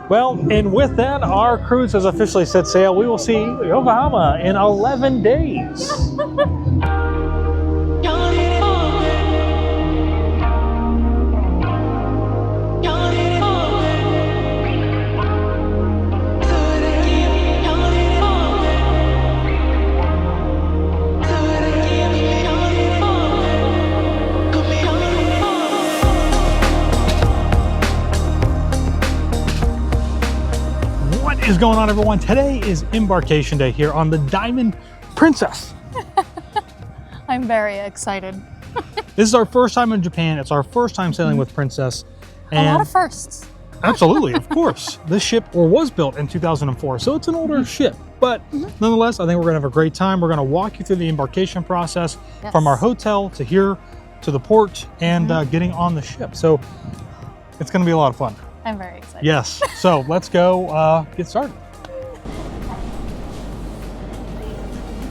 Well, and with that, our cruise has officially set sail. We will see Yokohama in 11 days. What is going on, everyone? Today is Embarkation Day here on the Diamond Princess. I'm very excited. This is our first time in Japan. It's our first time sailing with Princess. And a lot of firsts. Absolutely, of course. This ship was built in 2004, so it's an older ship. But nonetheless, I think we're going to have a great time. We're going to walk you through the embarkation process from our hotel to here to the port and getting on the ship. So it's going to be a lot of fun. I'm very excited. Yes. So let's go get started.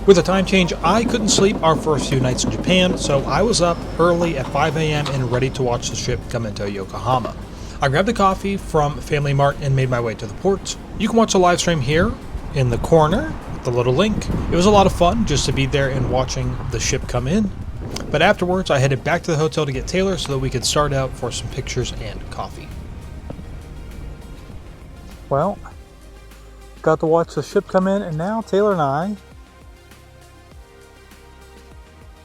With the time change, I couldn't sleep our first few nights in Japan, so I was up early at 5 a.m. and ready to watch the ship come into Yokohama. I grabbed a coffee from Family Mart and made my way to the port. You can watch the live stream here in the corner with the little link. It was a lot of fun just to be there and watching the ship come in. But afterwards, I headed back to the hotel to get Taylor so that we could start out for some pictures and coffee. Well, got to watch the ship come in, and now Taylor and I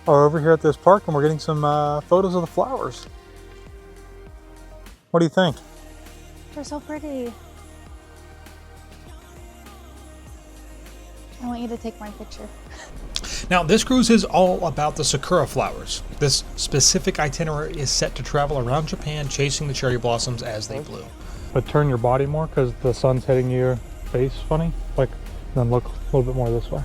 are over here at this park and we're getting some photos of the flowers. What do you think? They're so pretty. I want you to take my picture. Now, this cruise is all about the sakura flowers. This specific itinerary is set to travel around Japan, chasing the cherry blossoms as they bloom. But turn your body more because the sun's hitting your face funny. Like, then look a little bit more this way.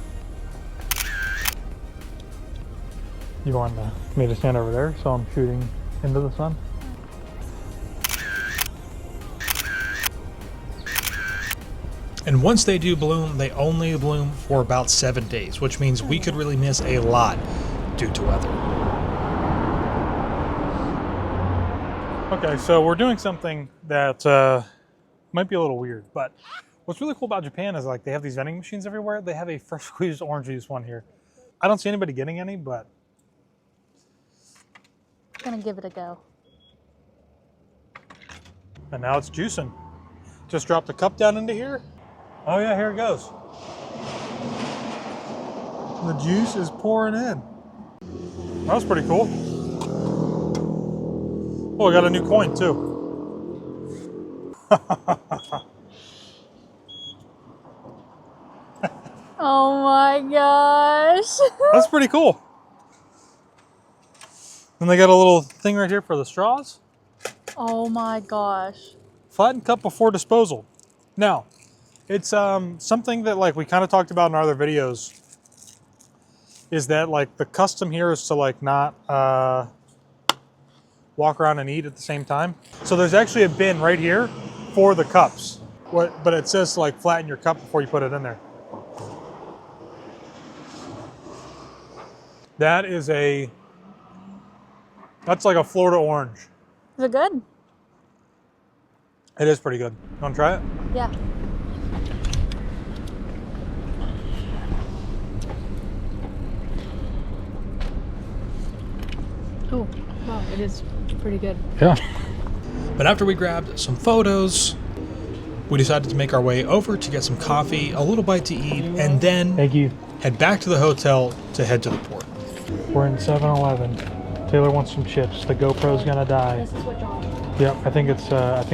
You want me to stand over there so I'm shooting into the sun? And once they do bloom, they only bloom for about 7 days, which means we could really miss a lot due to weather. Okay, so we're doing something that might be a little weird, but what's really cool about Japan is like they have these vending machines everywhere. They have a fresh squeezed orange juice one here. I don't see anybody getting any, but I'm gonna give it a go. And now it's juicing. Just dropped the cup down into here. Oh yeah, here it goes. The juice is pouring in. That was pretty cool. Oh, I got a new coin too. Oh my gosh. That's pretty cool. And they got a little thing right here for the straws. Oh my gosh. Flattened cup before disposal. Now, it's something that like we kind of talked about in our other videos, is that like the custom here is to like not walk around and eat at the same time. So there's actually a bin right here for the cups. But it says to like flatten your cup before you put it in there. That's like a Florida orange. Is it good? It is pretty good. You want to try it? Yeah. Oh, wow, it is pretty good. Yeah. But after we grabbed some photos, we decided to make our way over to get some coffee, a little bite to eat, and then head back to the hotel to head to the port. We're in 7-Eleven. Taylor wants some chips. The GoPro's gonna die. This is what John. Yep, I think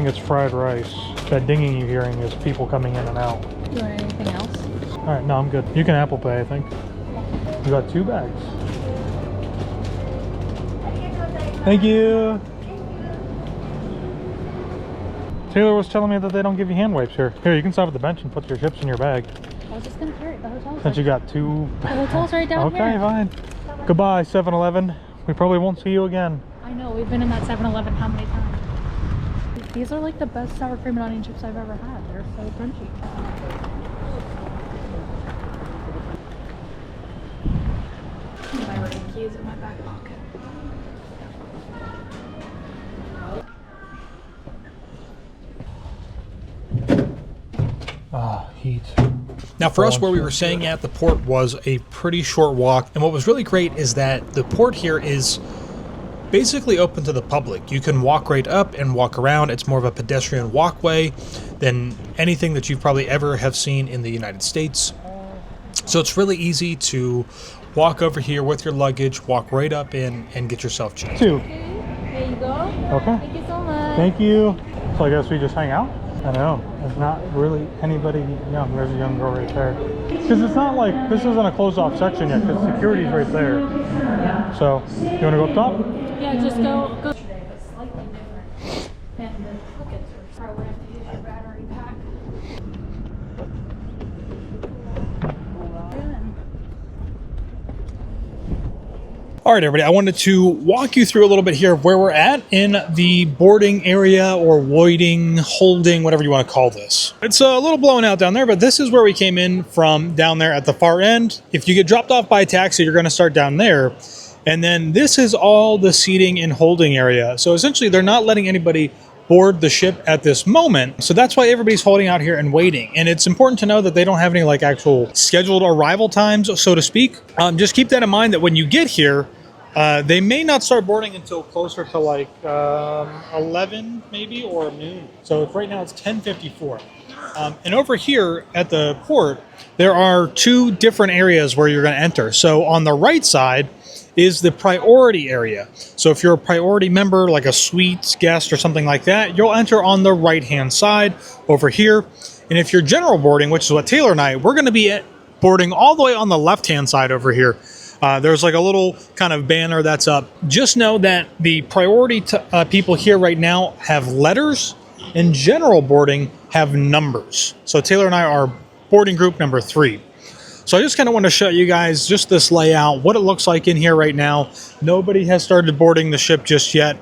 it's fried rice. That dinging you're hearing is people coming in and out. You want anything else? All right, no, I'm good. You can Apple Pay, I think. You got 2 bags. Thank you. Taylor was telling me that they don't give you hand wipes here. Here, you can stop at the bench and put your chips in your bag. I was just gonna carry it. The hotel's Since you got 2 The hotel's right down here. Okay, fine. Goodbye, 7-Eleven. We probably won't see you again. I know, we've been in that 7-Eleven how many times? These are like the best sour cream and onion chips I've ever had. They're so crunchy. My ring keys in my back pocket. heat. Now for us, where we were staying at, the port was a pretty short walk. And what was really great is that the port here is basically open to the public. You can walk right up and walk around. It's more of a pedestrian walkway than anything that you've probably ever have seen in the United States. So it's really easy to walk over here with your luggage, walk right up in, and get yourself checked. Here you go. Okay. Thank you so much. Thank you. So I guess we just hang out? I know. There's not really anybody young. There's a young girl right there. Because it's not like, this isn't a closed off section yet, because security's right there. Yeah. So, you want to go up top? Yeah, just go. Today was slightly different. And the pockets were probably have to use your battery pack. All right, everybody, I wanted to walk you through a little bit here of where we're at in the boarding area, or waiting, holding, whatever you want to call this. It's a little blown out down there, but this is where we came in from, down there at the far end. If you get dropped off by a taxi, you're going to start down there. And then this is all the seating and holding area. So essentially, they're not letting anybody board the ship at this moment. So that's why everybody's holding out here and waiting. And it's important to know that they don't have any like actual scheduled arrival times, so to speak. Just keep that in mind, that when you get here, they may not start boarding until closer to like 11 maybe, or noon. So right now it's 10:54. And over here at the port, there are two different areas where you're going to enter. So on the right side is the priority area. So if you're a priority member, like a suite guest or something like that, you'll enter on the right-hand side over here. And if you're general boarding, which is what Taylor and I, we're going to be boarding all the way on the left-hand side over here. There's like a little kind of banner that's up. Just know that the priority people here right now have letters, and general boarding have numbers. So Taylor and I are boarding group number 3. So I just kind of want to show you guys just this layout, what it looks like in here right now. Nobody has started boarding the ship just yet,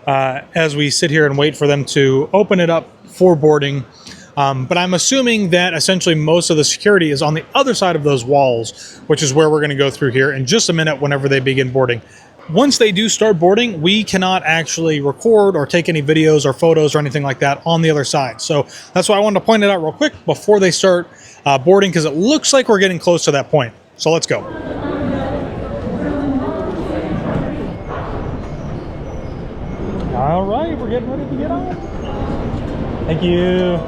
as we sit here and wait for them to open it up for boarding. But I'm assuming that essentially most of the security is on the other side of those walls, which is where we're going to go through here in just a minute whenever they begin boarding. Once they do start boarding, we cannot actually record or take any videos or photos or anything like that on the other side. So that's why I wanted to point it out real quick before they start boarding, because it looks like we're getting close to that point. So let's go. All right, we're getting ready to get on. Thank you.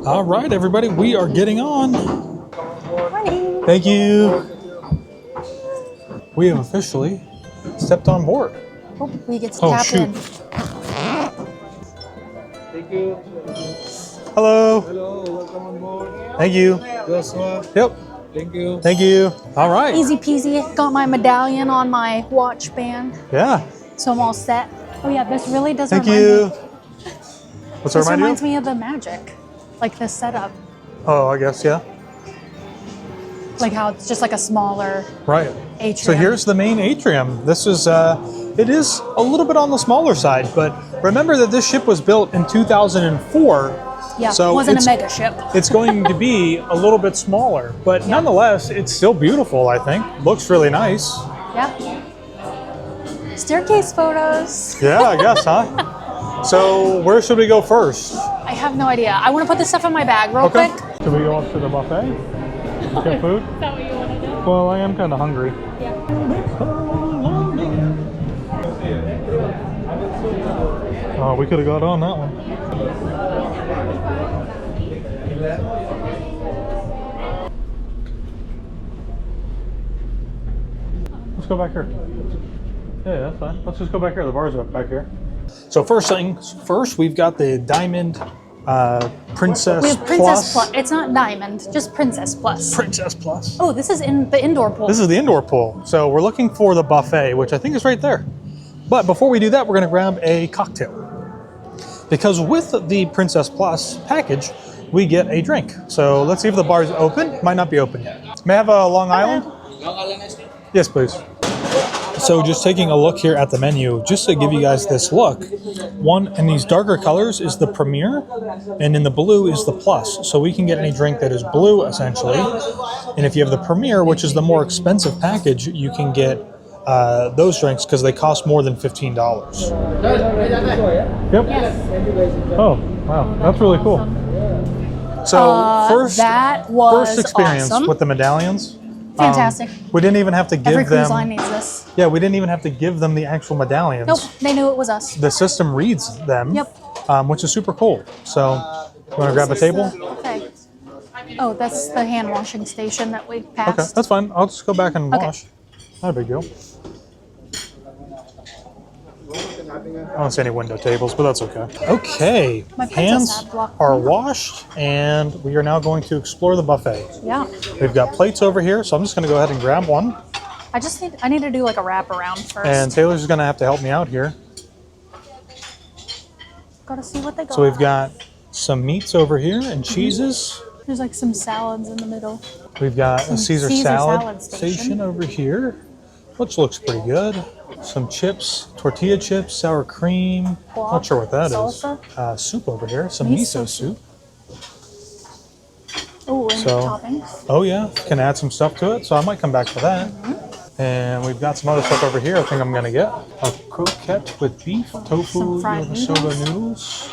All right, everybody, we are getting on. Morning. Thank you. We have officially stepped on board. Oh, we get to tap in. Thank you. Hello. Hello, welcome on board. Thank you. Joshua. Yep. Thank you. Thank you. All right. Easy peasy. Got my medallion on my watch band, Yeah. so I'm all set. Oh yeah, this really does Thank remind you. me. What's that This remind you reminds of? me of the Magic, like the setup, Oh, I guess, yeah. like how it's just like a smaller Right. atrium. So here's the main atrium. This is, it is a little bit on the smaller side, but remember that this ship was built in 2004. yeah, so it wasn't a it's- mega ship. It's going to be a little bit smaller, but nonetheless, it's still beautiful, I think. Looks really nice. Yeah. Staircase photos. Yeah, I guess, huh? So where should we go first? I have no idea. I want to put this stuff in my bag real Okay. quick. Should we go up to the buffet? Get food? Is that what you want to do? Well, I am kind of hungry. Yeah. Oh, we could have got on that one. Let's go back here. Yeah, that's fine. Let's just go back here. The bar's up back here. So first things first, we've got the Diamond Princess We have Princess Plus. It's not Diamond, just Princess Plus. Princess Plus. Oh, this is in the indoor pool. This is the indoor pool. So we're looking for the buffet, which I think is right there. But before we do that, we're going to grab a cocktail. Because with the Princess Plus package, we get a drink. So let's see if the bar's open. Might not be open yet. May I have a Long Island? Yes, please. So just taking a look here at the menu, just to give you guys this look, one in these darker colors is the Premier, and in the blue is the Plus. So we can get any drink that is blue, essentially. And if you have the Premier, which is the more expensive package, you can get those drinks because they cost more than $15. Yep. Yes. Oh, wow. That's really cool. So first experience awesome. with the medallions. Fantastic. We didn't even have to give Every them. cruise line needs this. Yeah, we didn't even have to give them the actual medallions. Nope, they knew it was us. The system reads them. Yep. Which is super cool. So, you want to grab a table? Okay. Oh, that's the hand washing station that we passed. Okay, that's fine. I'll just go back and Okay. wash. Not a big deal. I don't see any window tables, but that's okay. Okay, My pencil hands stab blocked are me. washed, and we are now going to explore the buffet. Yeah. We've got plates over here, so I'm just going to go ahead and grab one. I need to do like a wrap around first. And Taylor's just going to have to help me out here. Gotta see what they got. So we've got some meats over here and cheeses. There's like some salads in the middle. We've got a Caesar salad salad station over here, which looks pretty good. Some chips, tortilla chips, sour cream. Guac, Not sure what that salsa. is. Soup over here, some Miso miso soup. Oh, and So- toppings. Oh yeah, can add some stuff to it, so I might come back for that. And we've got some other stuff over here I think I'm gonna get. A croquette with beef, tofu, Some fried soba noodles.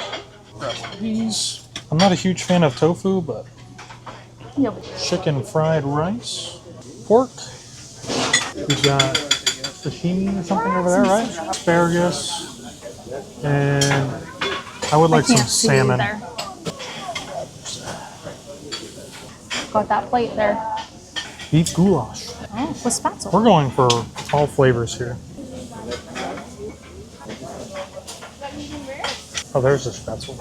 Grab one of these. I'm not a huge fan of tofu, but Yep. chicken fried rice, pork. We've got sashimi or something over there, right? Asparagus. And I would like some Can't see salmon. there. Got that plate there. Beef goulash. Oh, with spatula. We're going for all flavors here. Oh, there's the spatzel.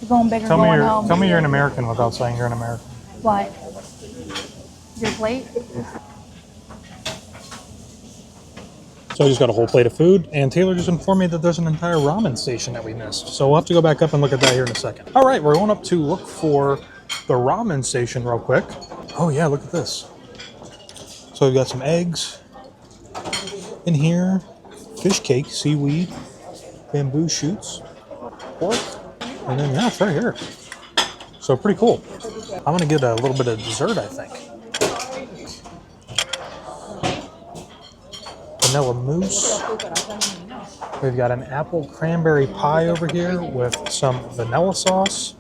You're going big or going home. Tell me you're an American without saying you're an American. What? Your plate? So I just got a whole plate of food, and Taylor just informed me that there's an entire ramen station that we missed. So we'll have to go back up and look at that here in a second. All right, we're going up to look for the ramen station real quick. Oh yeah, look at this. So we've got some eggs in here, fish cake, seaweed, bamboo shoots, pork, and then yeah, it's right here. So pretty cool. I'm gonna get a little bit of dessert, I think. Vanilla mousse. We've got an apple cranberry pie over here with some vanilla sauce.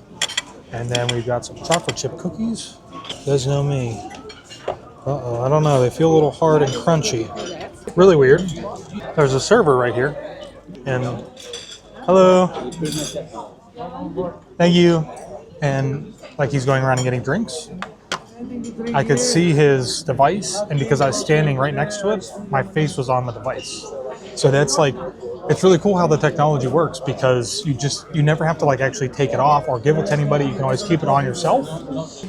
And then we've got some chocolate chip cookies. You guys know me. Uh-oh, I don't know. They feel a little hard and crunchy. Really weird. There's a server right here. And hello. Thank you. And like he's going around and getting drinks. I could see his device, and because I was standing right next to it, my face was on the device. So that's like, it's really cool how the technology works because you never have to like actually take it off or give it to anybody. You can always keep it on yourself,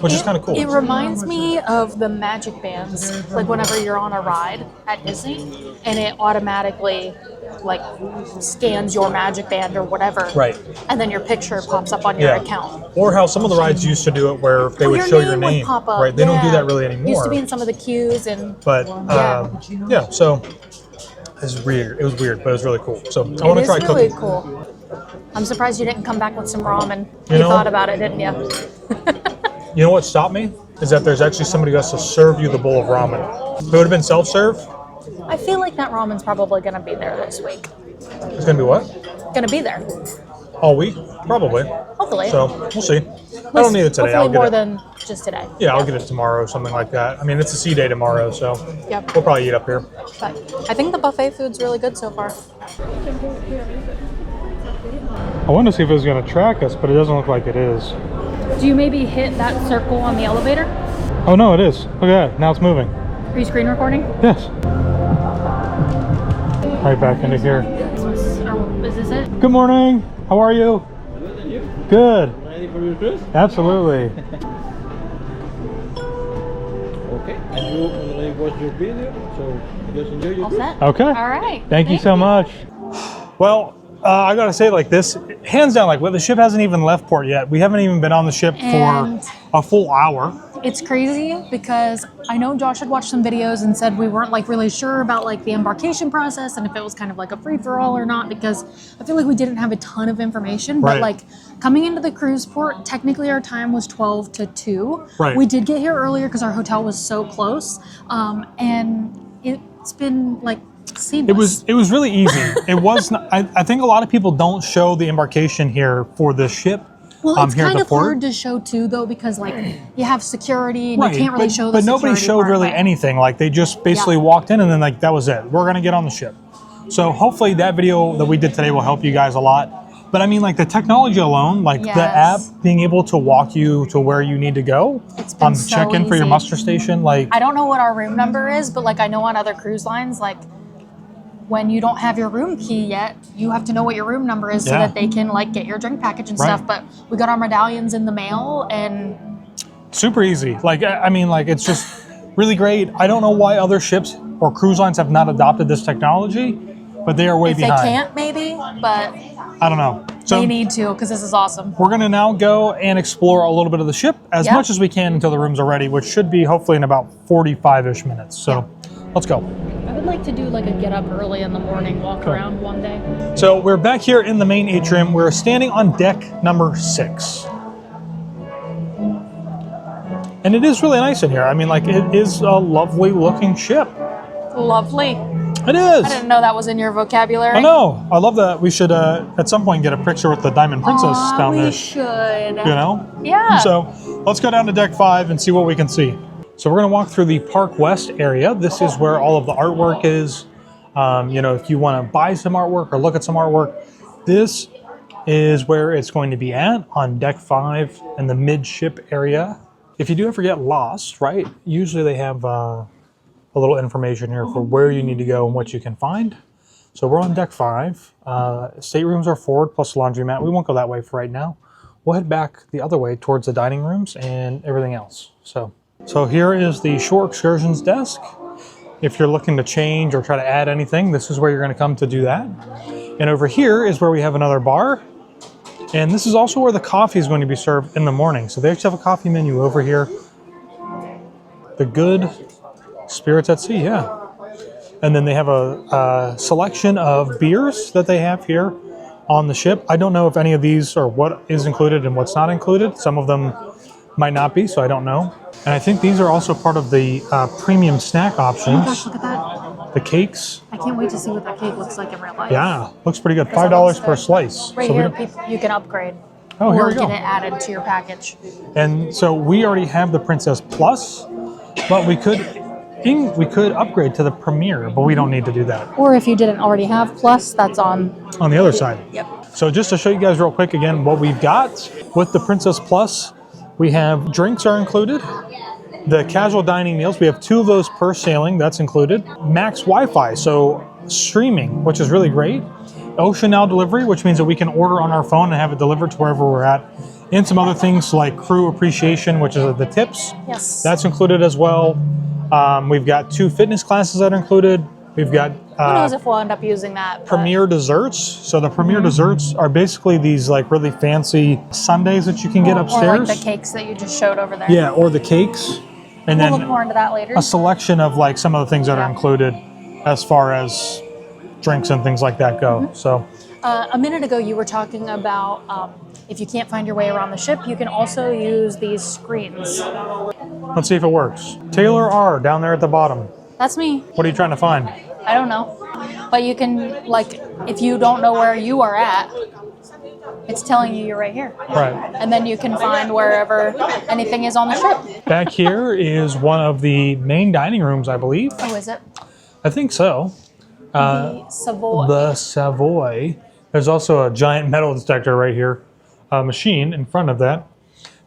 which is kind of cool. It reminds me of the magic bands, like whenever you're on a ride at Disney and it automatically like scans your magic band or whatever. Right. And then your picture pops up on your Yeah. account. Or how some of the rides used to do it where they would show your name. Would pop up. Right. They don't do Yeah. that really anymore. Used to be in some of the queues and But Yeah. yeah, so it's weird. It was weird, but it was really cool. So I it want to is try really cooking. cool. I'm surprised you didn't come back with some ramen. You You know- thought about it, didn't you? You know what stopped me? Is that there's actually somebody who has to serve you the bowl of ramen. If it would have been self-serve, I feel like that ramen's probably going to be there this week. it's going to be what? Going to be there, All week? Probably. hopefully. So we'll see. I don't need it today. Hopefully I'll get more it. than just today. Yeah, I'll get it tomorrow, something like that. I mean, it's a sea day tomorrow, so Yep. we'll probably eat up here. But I think the buffet food's really good so far. I wanted to see if it was going to track us, but it doesn't look like it is. Do you maybe hit that circle on the elevator? Oh no, it is. Look at that. Now it's moving. Are you screen recording? Yes. Right back into here. Is this it? Good morning. How are you? Good, and you? Good. Ready for your cruise? Absolutely. Okay, and you already watched your video, so just enjoy your All cruise. set? Okay. All right. Thank you so much. Well, I gotta say, like this, hands down, like well, the ship hasn't even left port yet. We haven't even been on the ship And- for a full hour. It's crazy because I know Josh had watched some videos and said we weren't like really sure about like the embarkation process and if it was kind of like a free for all or not because I feel like we didn't have a ton of information. But Right. like coming into the cruise port, technically our time was 12 to 2. Right. We did get here earlier because our hotel was so close. And it's been like Seamless. It was really easy. It was not, I think a lot of people don't show the embarkation here for this ship. Well, it's here at kind the of port. hard to show too, though, because like you have security and you can't really show the but nobody security showed part, really but- anything. Like they just basically Yeah. walked in and then like that was it. We're gonna get on the ship. So hopefully that video that we did today will help you guys a lot. But I mean, like the technology alone, like the app Yes. being able to walk you to where you need to go, It's been so check in for your easy. muster station, like I don't know what our room number is, but like I know on other cruise lines, like when you don't have your room key yet, you have to know what your room number is so Yeah. that they can like get your drink package and Right. stuff. But we got our medallions in the mail and super easy. Like I mean, like it's just really great. I don't know why other ships or cruise lines have not adopted this technology, but they are way if behind. they can't, maybe, but I don't know. So they need to because this is awesome. we're gonna now go and explore a little bit of the ship as Yep. much as we can until the rooms are ready, which should be hopefully in about 45-ish minutes. So let's go. I would like to do like a get up early in the morning, walk around one day. So we're back here in the main atrium. We're standing on deck number 6. And it is really nice in here. I mean, like it is a lovely looking ship. Lovely. It is. I didn't know that was in your vocabulary. I know. I love that. We should at some point get a picture with the Diamond Princess down we there. should. You know? Yeah. So let's go down to deck 5 and see what we can see. So we're going to walk through the Park West area. This is where all of the artwork is. You know, if you want to buy some artwork or look at some artwork, this is where it's going to be at on deck 5 in the midship area. If you do ever get lost, right, usually they have a little information here for where you need to go and what you can find. So we're on deck 5. Staterooms are forward plus laundromat. We won't go that way for right now. We'll head back the other way towards the dining rooms and everything else. So here is the shore excursions desk. If you're looking to change or try to add anything, this is where you're going to come to do that. And over here is where we have another bar. And this is also where the coffee is going to be served in the morning. So they actually have a coffee menu over here. The Good Spirits at Sea, yeah. And then they have a selection of beers that they have here on the ship. I don't know if any of these are what is included and what's not included. Some of them might not be, so I don't know. And I think these are also part of the premium snack options. Oh my gosh, look at that. The cakes. I can't wait to see what that cake looks like in real life. Yeah, looks pretty good. Because it $5 looks per good. slice. Right So we here, don't- you can upgrade. Oh, here or we go. get it added to your package. And so we already have the Princess Plus, but we could upgrade to the Premier, but we don't need to do that. Or if you didn't already have Plus, that's on. On the other side. Yep. So just to show you guys real quick again what we've got with the Princess Plus, we have drinks are included. The casual dining meals, we have 2 of those per sailing, that's included. Max Wi-Fi, so streaming, which is really great. Ocean Now delivery, which means that we can order on our phone and have it delivered to wherever we're at. And some other things like crew appreciation, which is the tips. Yes. That's included as well. We've got 2 fitness classes that are included. We've got Who knows if we'll end up using that. but- Premier desserts. So the Premier desserts are basically these like really fancy sundaes that you can get upstairs. Or like the cakes that you just showed over there. Yeah, or the cakes. And We'll look then more into that later. a selection of like some of the things that are Yeah. included as far as drinks and things like that go. So A minute ago, you were talking about if you can't find your way around the ship, you can also use these screens. let's see if it works. Taylor R down there at the bottom. That's me. What are you trying to find? I don't know. But you can, like, if you don't know where you are at, it's telling you you're right here. Right. And then you can find wherever anything is on the ship. Back here is one of the main dining rooms, I believe. Oh, is it? I think so. The Savoy. The Savoy. There's also a giant metal detector right here, a machine in front of that.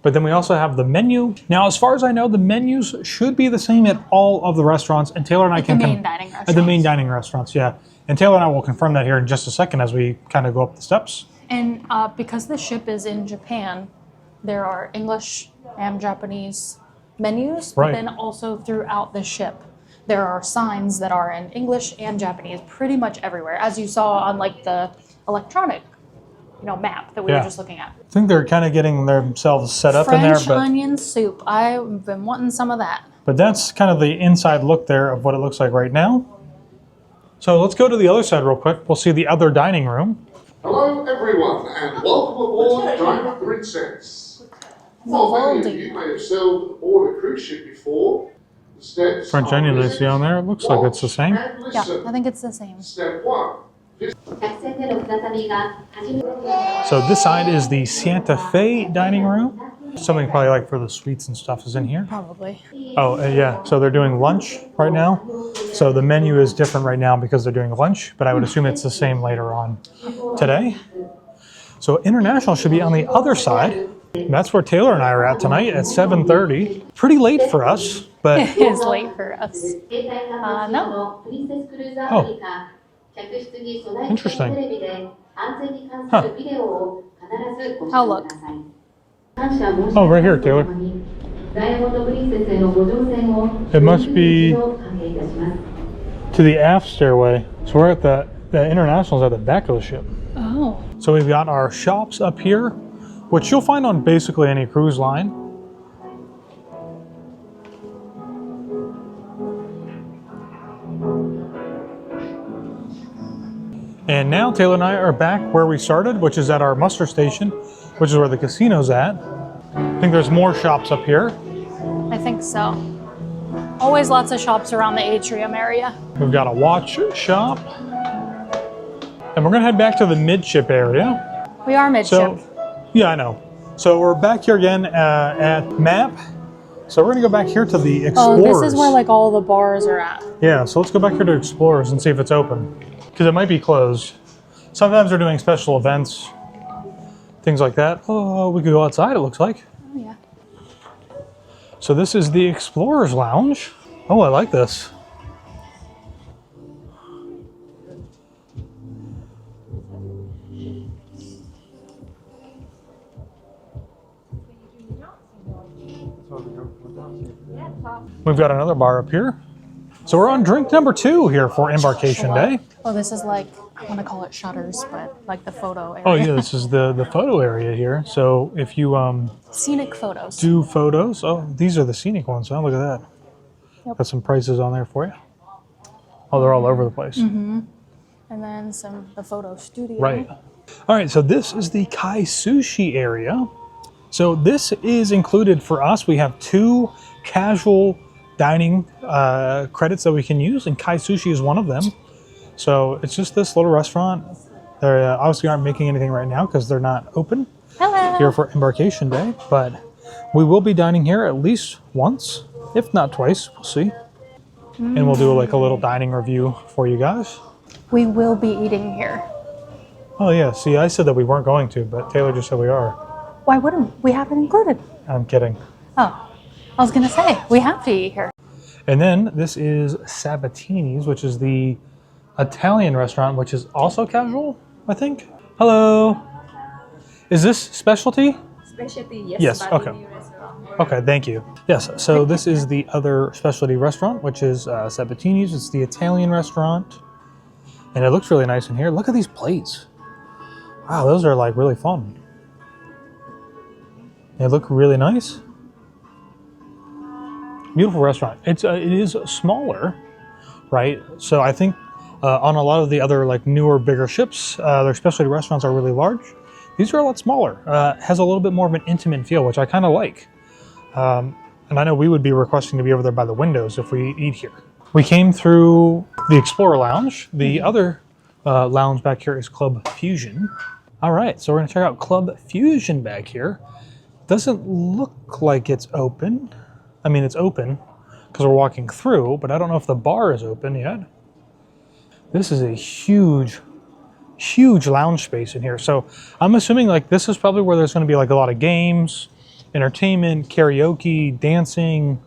But then we also have the menu. Now, as far as I know, the menus should be the same at all of the restaurants. And Taylor and I can... the main dining At the main restaurants. dining restaurants, yeah. And Taylor and I will confirm that here in just a second as we kind of go up the steps. And because the ship is in Japan, there are English and Japanese menus, but Right. then also throughout the ship, there are signs that are in English and Japanese pretty much everywhere, as you saw on like the electronic, map that we Yeah. were just looking at. I think they're kind of getting themselves set up in French there, onion soup. I've been wanting some of that. but that's kind of the inside look there of what it looks like right now. So let's go to the other side real quick. We'll see the other dining room. Hello everyone and welcome aboard Diamond Princess. While many of you may have sailed aboard a cruise ship before, Steps French are onion I visit, see on there. It looks like it's the watch, same. and Yeah, listen. I think it's the same. Step 1. So this side is the Santa Fe dining room. Something probably like for the sweets and stuff is in here. Probably. Oh, yeah. So they're doing lunch right now. So the menu is different right now because they're doing lunch, but I would assume it's the same later on today. So international should be on the other side. That's where Taylor and I are at tonight at 7:30. Pretty late for us, but It is late for us. No. Oh. Interesting. Huh. Oh, look. Oh, right here, Taylor. It must be to the aft stairway. So we're at the international's at the back of the ship. Oh. So we've got our shops up here, which you'll find on basically any cruise line. And now Taylor and I are back where we started, which is at our muster station, which is where the casino's at. I think there's more shops up here. I think so. Always lots of shops around the atrium area. We've got a watch shop. And we're gonna head back to the midship area. We are midship. So, yeah, I know. So we're back here again at map. So we're gonna go back here to the Explorers. Oh, this is where like all the bars are at. Yeah, so let's go back here to Explorers and see if it's open. Because it might be closed. Sometimes they're doing special events, things like that. Oh, we could go outside, it looks like. Oh, yeah. So this is the Explorers Lounge. Oh, I like this. We've got another bar up here. So we're on drink number 2 here for Embarkation Day. Oh, this is like, I want to call it shutters, but like the photo area. Oh yeah, this is the photo area here. So if you Scenic photos. do photos, oh, these are the scenic ones, huh? Look at that. Yep. Got some prices on there for you. Oh, they're all over the place. And then the photo studio. Right. All right, so this is the Kai Sushi area. So this is included for us. We have 2 casual dining credits that we can use, and Kai Sushi is one of them. So it's just this little restaurant. They obviously aren't making anything right now because they're not open Hello. here for Embarkation Day, but we will be dining here at least once, if not twice. We'll see. And we'll do like a little dining review for you guys. We will be eating here. Oh yeah, see, I said that we weren't going to, but Taylor just said we are. Why wouldn't we? Have it included. I'm kidding. Oh, I was gonna say we have to eat here. And then this is Sabatini's, which is the Italian restaurant, which is also casual, I think. Hello. Is this specialty? Specialty, yes. Yes, okay. Restaurant. Okay, thank you. Yes, so this is the other specialty restaurant, which is Sabatini's. It's the Italian restaurant. And it looks really nice in here. Look at these plates. Wow, those are like really fun. They look really nice. Beautiful restaurant. It is smaller, right? So I think on a lot of the other like newer, bigger ships, their specialty restaurants are really large. These are a lot smaller. Has a little bit more of an intimate feel, which I kind of like. And I know we would be requesting to be over there by the windows if we eat here. We came through the Explorer Lounge. The other lounge back here is Club Fusion. All right, so we're gonna check out Club Fusion back here. Doesn't look like it's open. I mean, it's open because we're walking through, but I don't know if the bar is open yet. This is a huge, huge lounge space in here. So I'm assuming like this is probably where there's gonna be like a lot of games, entertainment, karaoke, dancing,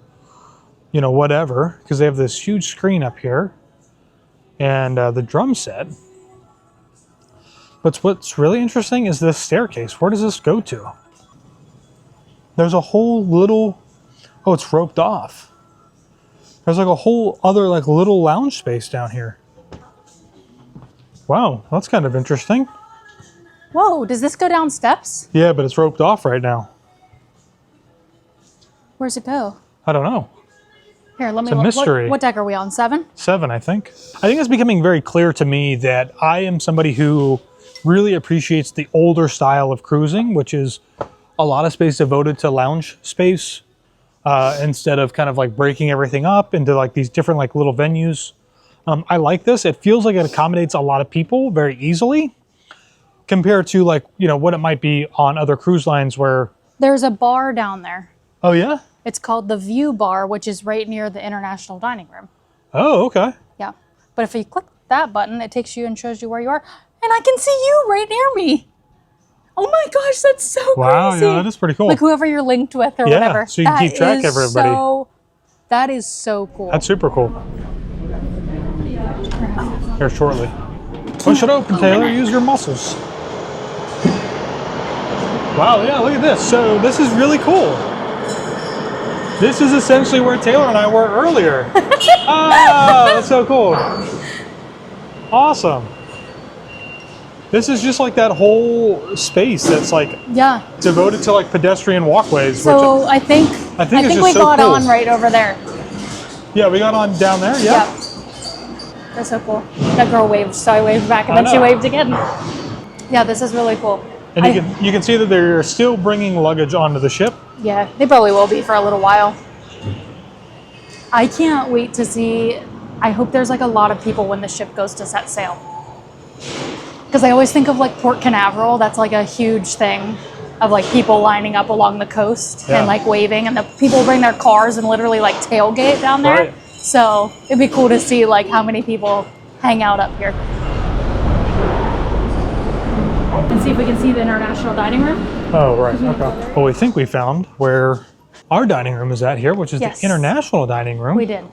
you know, whatever, because they have this huge screen up here and the drum set. But what's really interesting is this staircase. Where does this go to? There's a whole little, oh, it's roped off. There's like a whole other like little lounge space down here. Wow, that's kind of interesting. Whoa, does this go down steps? Yeah, but it's roped off right now. Where's it go? I don't know. Here, let me It's a look. mystery. What deck are we on? 7? 7, I think. I think it's becoming very clear to me that I am somebody who really appreciates the older style of cruising, which is a lot of space devoted to lounge space, instead of kind of like breaking everything up into like these different like little venues. I like this. It feels like it accommodates a lot of people very easily compared to like, what it might be on other cruise lines where... There's a bar down there. Oh, yeah? It's called the View Bar, which is right near the International Dining Room. Oh, okay. Yeah. But if you click that button, it takes you and shows you where you are. And I can see you right near me. Oh my gosh, that's so wow, crazy. yeah, that is pretty cool. Like whoever you're linked with or yeah, whatever. so you can keep track of everybody. That is so cool. That's super cool. Here shortly. Push it open, Taylor. Use your muscles. Wow, yeah, look at this. So this is really cool. This is essentially where Taylor and I were earlier. Ah, that's so cool. Awesome. This is just like that whole space that's like devoted to like pedestrian walkways. So which I think we so got cool. on right over there. Yeah, we got on down there. Yeah. That's so cool. That girl waved, so I waved back, and then she waved again. Yeah, this is really cool. And you can see that they're still bringing luggage onto the ship. Yeah, they probably will be for a little while. I can't wait to see. I hope there's like a lot of people when the ship goes to set sail. Because I always think of like Port Canaveral. That's like a huge thing of like people lining up along the coast and like waving, and the people bring their cars and literally like tailgate down there. Right. So it'd be cool to see like how many people hang out up here. And see if we can see the International Dining Room. Oh, right. Okay. Well, we think we found where our dining room is at here, which is the International Dining Room. We did.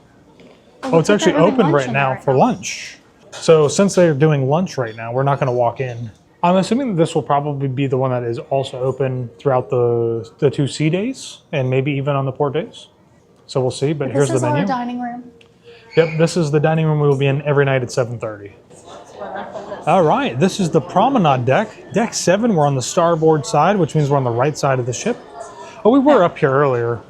Oh, it's actually open right now for lunch. So since they're doing lunch right now, we're not going to walk in. I'm assuming that this will probably be the one that is also open throughout the 2 sea days and maybe even on the port days. So we'll see, but here's the menu. This is our dining room. Yep, this is the dining room we will be in every night at 7:30. All right, this is the promenade deck. Deck 7, we're on the starboard side, which means we're on the right side of the ship. Oh, we were up here earlier.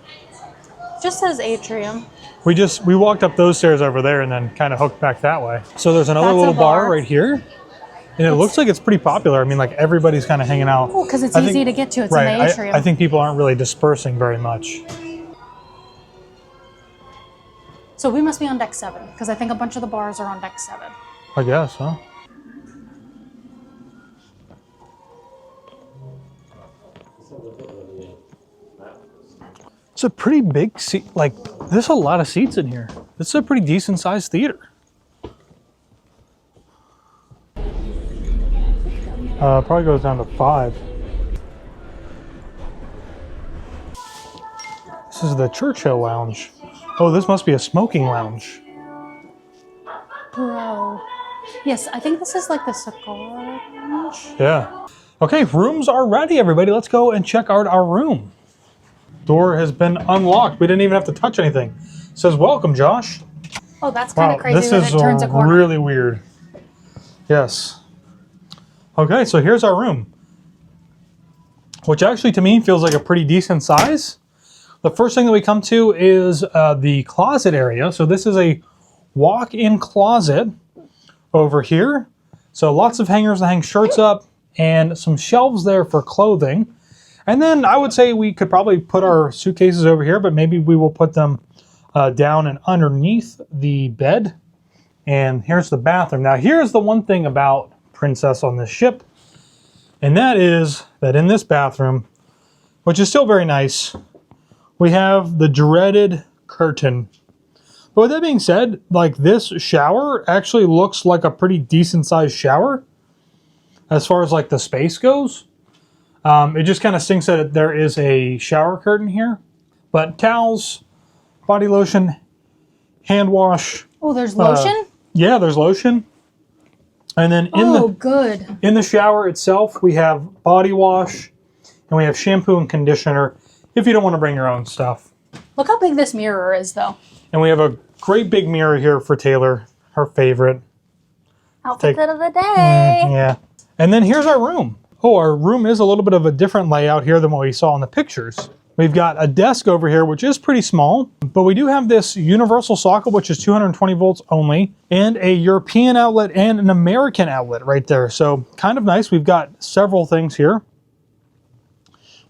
Just says atrium. We walked up those stairs over there and then kind of hooked back that way. So there's another little bar right here. And it looks like it's pretty popular. I mean, like everybody's kind of hanging out. Oh, because it's easy to get to. It's in the atrium. I think people aren't really dispersing very much. So we must be on deck 7, because I think a bunch of the bars are on deck 7. I guess, huh? It's a pretty big seat. Like, there's a lot of seats in here. This is a pretty decent sized theater. Probably goes down to 5. This is the Churchill Lounge. Oh, this must be a smoking lounge. Bro. Yes, I think this is like the cigar lounge. Yeah. Okay, rooms are ready, everybody. Let's go and check out our room. Door has been unlocked. We didn't even have to touch anything. It says, welcome, Josh. Oh, that's kind of crazy that it turns a corner. This is really weird. Yes. Okay, so here's our room, which actually to me feels like a pretty decent size. The first thing that we come to is the closet area. So this is a walk-in closet over here. So lots of hangers to hang shirts up and some shelves there for clothing. And then I would say we could probably put our suitcases over here, but maybe we will put them down and underneath the bed. And here's the bathroom. Now here's the one thing about Princess on this ship, and that is that in this bathroom, which is still very nice, we have the dreaded curtain. But with that being said, like this shower actually looks like a pretty decent sized shower as far as like the space goes. It just kind of stinks that there is a shower curtain here, but towels, body lotion, hand wash. Oh, there's lotion? Yeah, there's lotion. And then in the shower itself, we have body wash and we have shampoo and conditioner if you don't want to bring your own stuff. Look how big this mirror is, though. And we have a great big mirror here for Taylor, her favorite. Outfit of the day. Yeah. And then here's our room. Oh, our room is a little bit of a different layout here than what we saw in the pictures. We've got a desk over here, which is pretty small, but we do have this universal socket, which is 220 volts only, and a European outlet and an American outlet right there. So kind of nice. We've got several things here.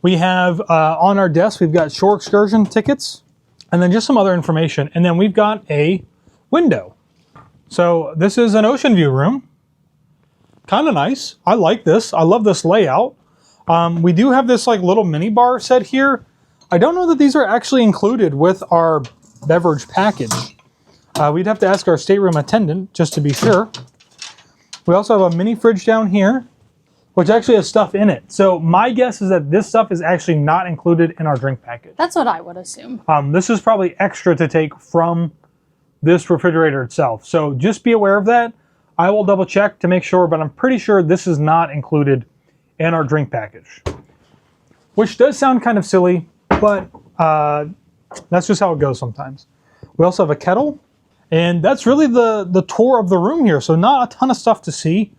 We have on our desk, we've got shore excursion tickets and then just some other information. And then we've got a window. So this is an ocean view room. Kind of nice. I like this. I love this layout. We do have this like little mini bar set here. I don't know that these are actually included with our beverage package. We'd have to ask our stateroom attendant just to be sure. We also have a mini fridge down here, which actually has stuff in it. So my guess is that this stuff is actually not included in our drink package. That's what I would assume. This is probably extra to take from this refrigerator itself. So just be aware of that. I will double check to make sure, but I'm pretty sure this is not included in our drink package. Which does sound kind of silly, but that's just how it goes sometimes. We also have a kettle, and that's really the tour of the room here. So not a ton of stuff to see.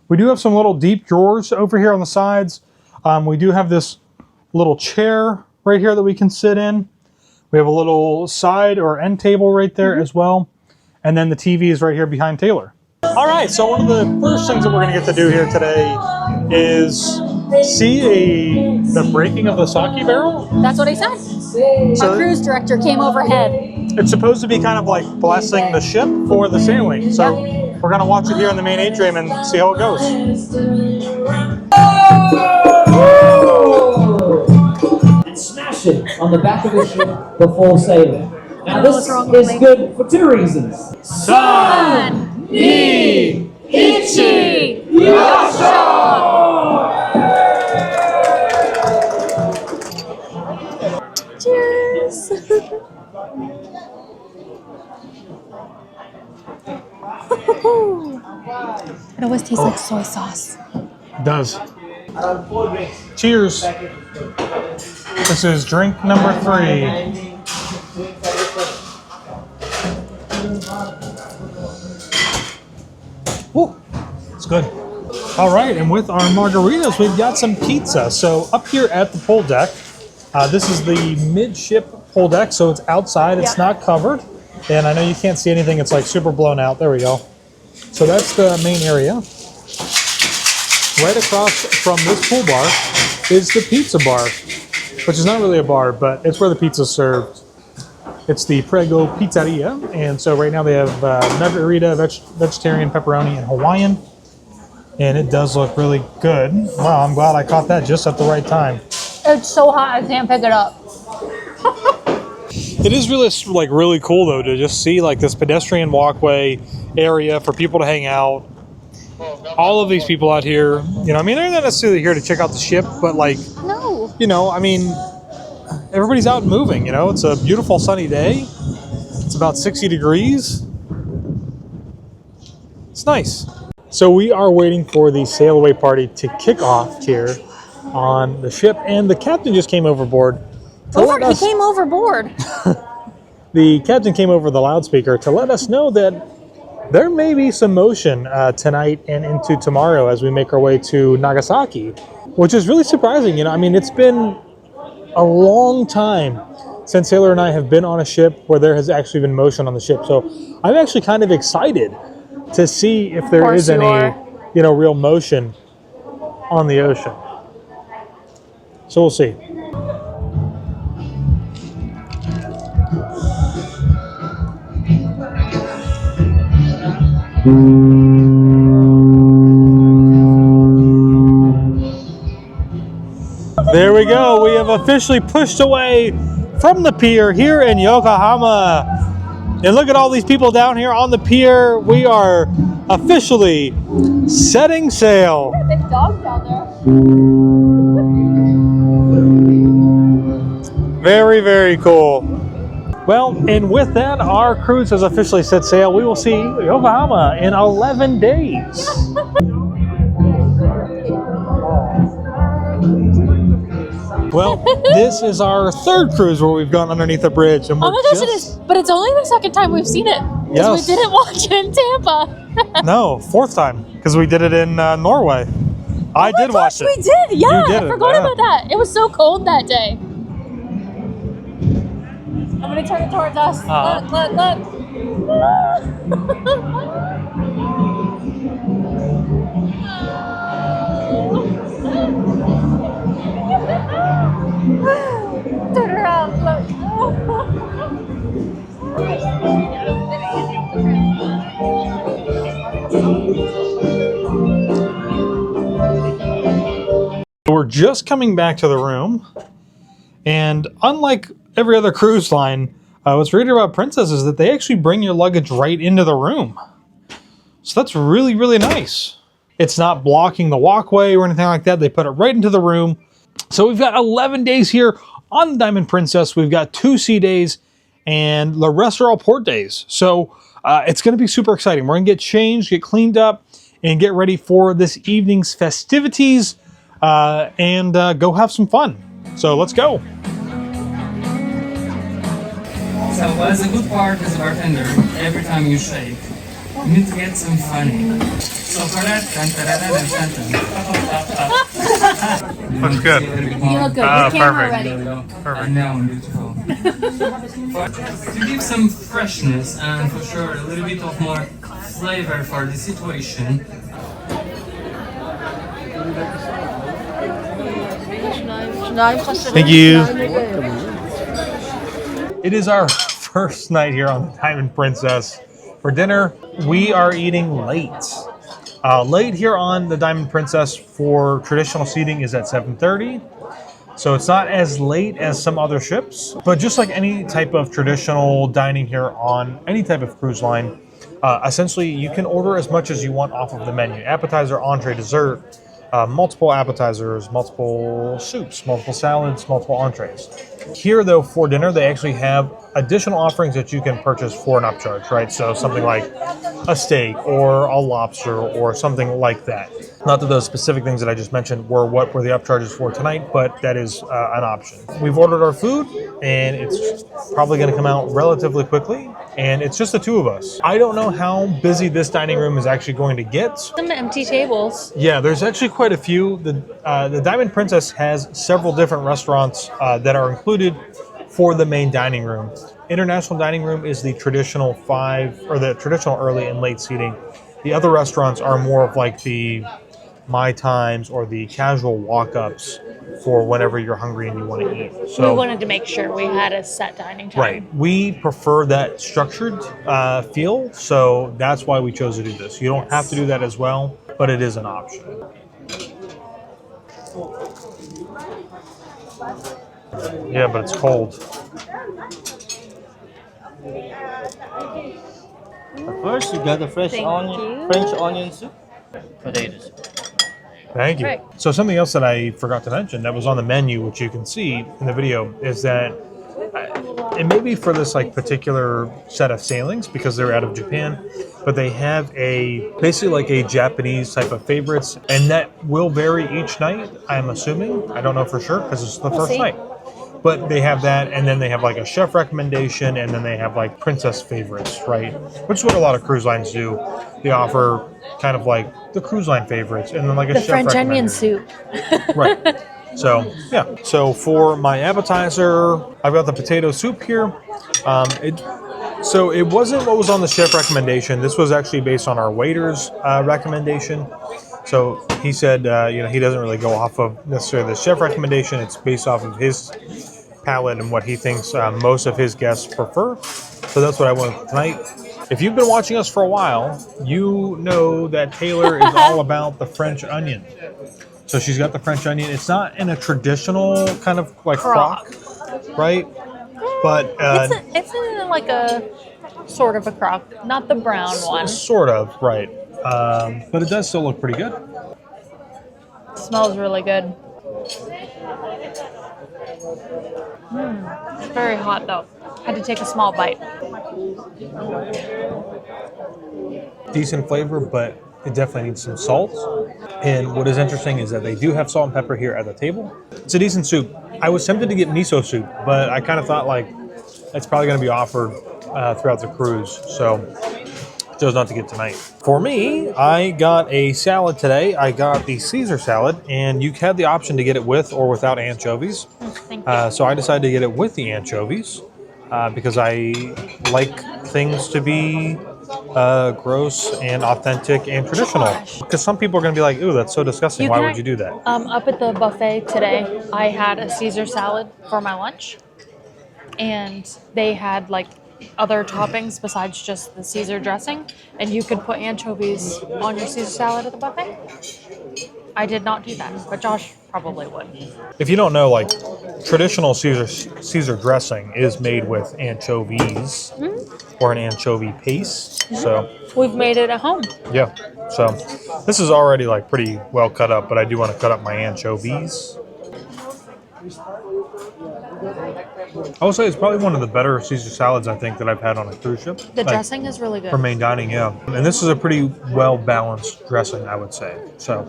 We do have some little deep drawers over here on the sides. We do have this little chair right here that we can sit in. We have a little side or end table right there as well. And then the TV is right here behind Taylor. All right, so one of the first things that we're gonna get to do here today is see the breaking of the sake barrel. That's what he said. So Our cruise director came overhead. it's supposed to be kind of like blessing the ship for the sailing. So we're gonna watch it here in the main atrium and see how it goes. And smash it on the back of the ship before sailing. Now this is good for two reasons. San, ni, ichi, yosho! Cheers! It always tastes like soy sauce. It does. Cheers. This is drink number 3. Woo, it's good. All right, and with our margaritas, we've got some pizza. So up here at the pool deck, this is the midship pool deck, so it's outside, it's not covered. And I know you can't see anything, it's like super blown out. There we go. So that's the main area. Right across from this pool bar is the pizza bar, which is not really a bar, but it's where the pizza's served. It's the Prego Pizzeria, and so right now they have margarita, vegetarian, pepperoni, and Hawaiian, and it does look really good. Wow, I'm glad I caught that just at the right time. It's so hot I can't pick it up. It is really cool though to just see like this pedestrian walkway area for people to hang out. All of these people out here, you know, I mean, they're not necessarily here to check out the ship, but like, No. you know, I mean, everybody's out and moving, you know, it's a beautiful sunny day. It's about 60 degrees. It's nice. So we are waiting for the sail away party to kick off here on the ship, and the captain just came overboard. He came overboard. The captain came over the loudspeaker to let us know that there may be some motion tonight and into tomorrow as we make our way to Nagasaki, which is really surprising. You know, I mean, it's been a long time since Taylor and I have been on a ship where there has actually been motion on the ship. So I'm actually kind of excited to see if there is any, you know, real motion on the ocean. So we'll see. There we go. We have officially pushed away from the pier here in Yokohama. And look at all these people down here on the pier. We are officially setting sail. Big dog down there. Very, very cool. Well, and with that, our cruise has officially set sail. We will see Yokohama in 11 days. Well, this is our third cruise where we've gone underneath a bridge. And Oh my gosh, it is. But it's only the second time we've seen it. Yes. We didn't watch it in Tampa. No, fourth time, because we did it in Norway. I did watch it. We did. Yeah, You did I it, forgot yeah. about that. It was so cold that day. I'm going to turn it towards us. Look. just coming back to the room, and unlike every other cruise line, what's weird about Princess is that they actually bring your luggage right into the room. So that's really, really nice. It's not blocking the walkway or anything like that. They put it right into the room. So we've got 11 days here on the Diamond Princess. We've got 2 sea days and the rest are all port days. So it's going to be super exciting. We're going to get changed, get cleaned up, and get ready for this evening's festivities and go have some fun. So let's go. So what is a good part as a bartender, every time you shake, you need to get some funny. So for that, Looks good. You look good. Your camera ready. And now I'm beautiful. To give some freshness and for sure a little bit of more flavor for the situation. Thank you. It is our first night here on the Diamond Princess. For dinner, we are eating late. Late here on the Diamond Princess for traditional seating is at 7:30. So it's not as late as some other ships, but just like any type of traditional dining here on any type of cruise line, essentially you can order as much as you want off of the menu. Appetizer, entree, dessert, multiple appetizers, multiple soups, multiple salads, multiple entrees. Here though, for dinner, they actually have additional offerings that you can purchase for an upcharge, right? So something like a steak or a lobster or something like that. Not that those specific things that I just mentioned were what were the upcharges for tonight, but that is an option. We've ordered our food and it's probably going to come out relatively quickly, and it's just the two of us. I don't know how busy this dining room is actually going to get. Some empty tables. Yeah, there's actually quite a few. The Diamond Princess has several different restaurants that are included for the main dining room. International dining room is the traditional traditional early and late seating. The other restaurants are more of like the My Times or the casual walk-ups for whenever you're hungry and you want to eat. So we wanted to make sure we had a set dining time. right. We prefer that structured feel, so that's why we chose to do this. You don't have to do that as well, but it is an option. Yeah, but it's cold. First, you got the French onion soup, potatoes. Thank you. Right. So something else that I forgot to mention that was on the menu, which you can see in the video, is that it may be for this like particular set of sailings because they're out of Japan, but they have basically like a Japanese type of favorites, and that will vary each night, I'm assuming. I don't know for sure because it's the first night. But they have that, and then they have like a chef recommendation, and then they have like princess favorites, right? Which is what a lot of cruise lines do. They offer kind of like the cruise line favorites, and then like a chef French onion recommendation. soup. Right. So, yeah. So for my appetizer, I've got the potato soup here. So it wasn't what was on the chef recommendation. This was actually based on our waiter's recommendation. So he said, he doesn't really go off of necessarily the chef recommendation. It's based off of his palate and what he thinks most of his guests prefer. So that's what I went with tonight. If you've been watching us for a while, you know that Taylor is all about the French onion. So she's got the French onion. It's not in a traditional kind of like crock, right? But It's in like a sort of a crock, not the brown one. Sort of, right. But it does still look pretty good. It smells really good. It's very hot though. Had to take a small bite. Decent flavor, but it definitely needs some salt. And what is interesting is that they do have salt and pepper here at the table. It's a decent soup. I was tempted to get miso soup, but I kind of thought like it's probably going to be offered throughout the cruise. So chose not to get tonight. For me, I got a salad today. I got the Caesar salad, and you had the option to get it with or without anchovies. Thank you. So I decided to get it with the anchovies because I like things to be gross and authentic and traditional. Because some people are going to be like, ooh, that's so disgusting. Why would you do that? Up at the buffet today, I had a Caesar salad for my lunch, and they had like other toppings besides just the Caesar dressing, and you could put anchovies on your Caesar salad at the buffet. I did not do that, but Josh probably would. If you don't know, like traditional Caesar dressing is made with anchovies or an anchovy paste. So We've made it at home. yeah, so this is already like pretty well cut up, but I do want to cut up my anchovies. I will say it's probably one of the better Caesar salads I think that I've had on a cruise ship. The dressing is really good. For main dining, yeah. And this is a pretty well balanced dressing, I would say. So,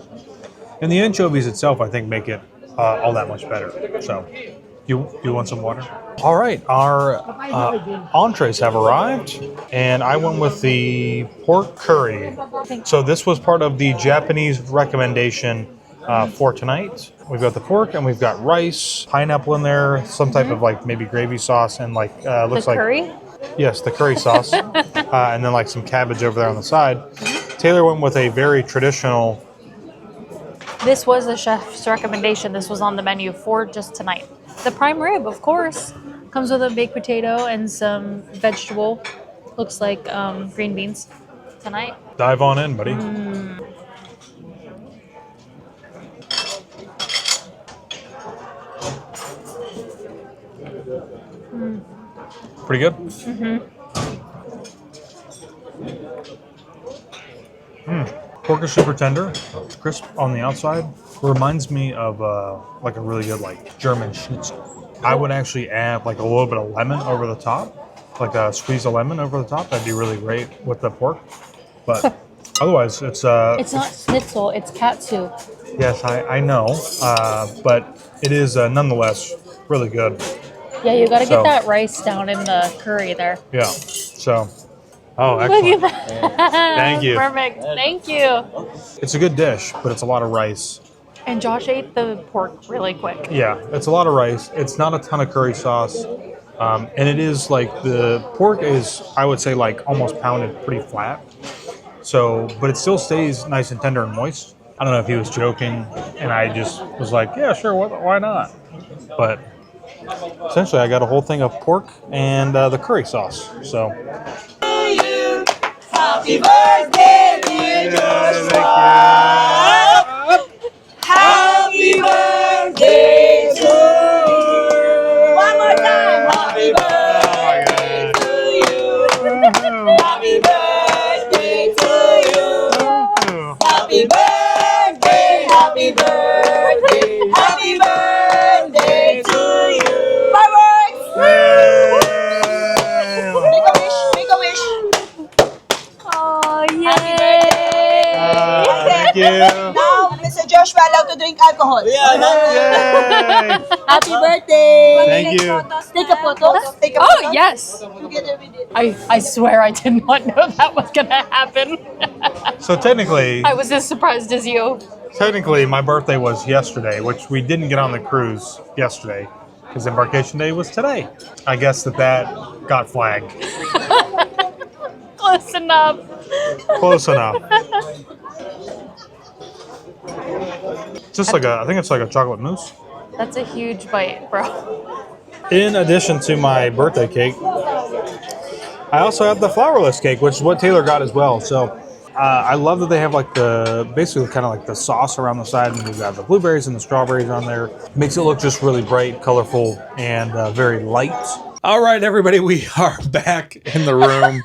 and the anchovies itself, I think, make it all that much better. So, you want some water? All right, our entrees have arrived, and I went with the pork curry. So this was part of the Japanese recommendation for tonight. We've got the pork, and we've got rice, pineapple in there, some type of like maybe gravy sauce, and like looks the like curry? Yes, the curry sauce, and then like some cabbage over there on the side. Taylor went with a very traditional. This was the chef's recommendation. This was on the menu for just tonight. The prime rib, of course, comes with a baked potato and some vegetable. Looks like green beans tonight. Dive on in, buddy. Pretty good? Pork is super tender, crisp on the outside. Reminds me of like a really good like German schnitzel. I would actually add like a little bit of lemon over the top, like a squeeze of lemon over the top. That'd be really great with the pork. But otherwise, it's It's not schnitzel, it's katsu. yes, I know, but it is nonetheless really good. Yeah, you gotta So- get that rice down in the curry there. Yeah. So, oh, Look excellent. at that. Thank you. Perfect. Thank you. It's a good dish, but it's a lot of rice. And Josh ate the pork really quick. Yeah, it's a lot of rice. It's not a ton of curry sauce. And it is like the pork is, I would say, like almost pounded pretty flat. So, but it still stays nice and tender and moist. I don't know if he was joking, and I just was like, yeah, sure, why not? But essentially, I got a whole thing of pork and the curry sauce. So. Happy birthday, dear Joshua. Happy birthday to you. One more time. Happy birthday to you. Happy birthday to you. Happy birthday, happy birthday, happy birthday to you. Fireworks! Make a wish, make a wish. Oh, yay! Happy birthday! Thank you. Now, Mr. Joshua allowed to drink alcohol. Yay. Happy birthday! Thank you. Take a photo. Take a Oh, photo. yes. Together with it. I swear I did not know that was going to happen. So technically, I was as surprised as you. my birthday was yesterday, which we didn't get on the cruise yesterday because Embarkation Day was today. I guess that got flagged. Close enough. Close enough. Just like I think it's like a chocolate mousse. That's a huge bite, bro. In addition to my birthday cake, I also have the flourless cake, which is what Taylor got as well. So I love that they have like basically kind of like the sauce around the side, and we've got the blueberries and the strawberries on there. Makes it look just really bright, colorful, and very light. All right, everybody, we are back in the room.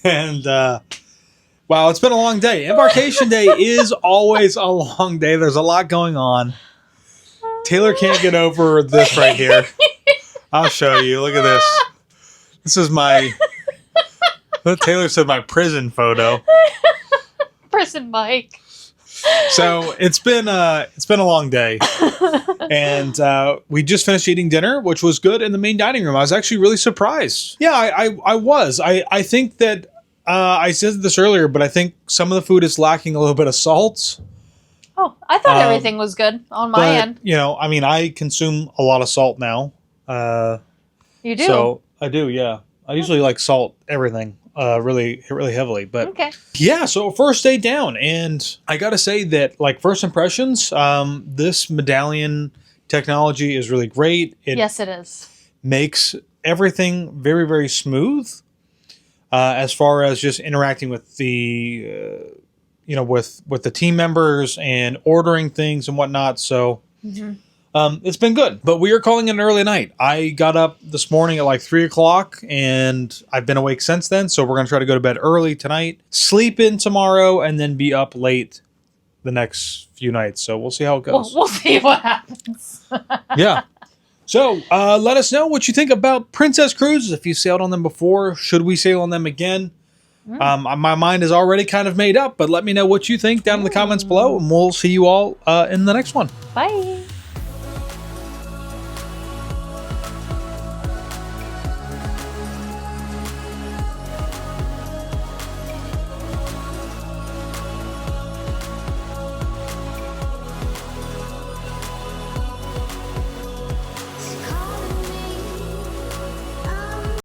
And wow, it's been a long day. Embarkation Day is always a long day. There's a lot going on. Taylor can't get over this right here. I'll show you. Look at this. This is my, what Taylor said, my prison photo. Prison Mike. So it's been a long day, and we just finished eating dinner, which was good in the main dining room. I was actually really surprised. Yeah, I was. I think that I said this earlier, but I think some of the food is lacking a little bit of salt. Oh, I thought everything was good on my end. You know, I mean, I consume a lot of salt now. You do? So I do, yeah. I usually like salt everything really heavily, but Okay. yeah. So first day down, and I gotta say that like first impressions, this medallion technology is really great. Yes, it is. Makes everything very, very smooth as far as just interacting with you know, with the team members and ordering things and whatnot. So it's been good, but we are calling it an early night. I got up this morning at like 3 o'clock and I've been awake since then. So we're going to try to go to bed early tonight, sleep in tomorrow, and then be up late the next few nights. So we'll see how it goes. We'll see what happens. Yeah. So let us know what you think about Princess Cruises. If you sailed on them before, should we sail on them again? My mind is already kind of made up, but let me know what you think down in the comments below, and we'll see you all in the next one. Bye.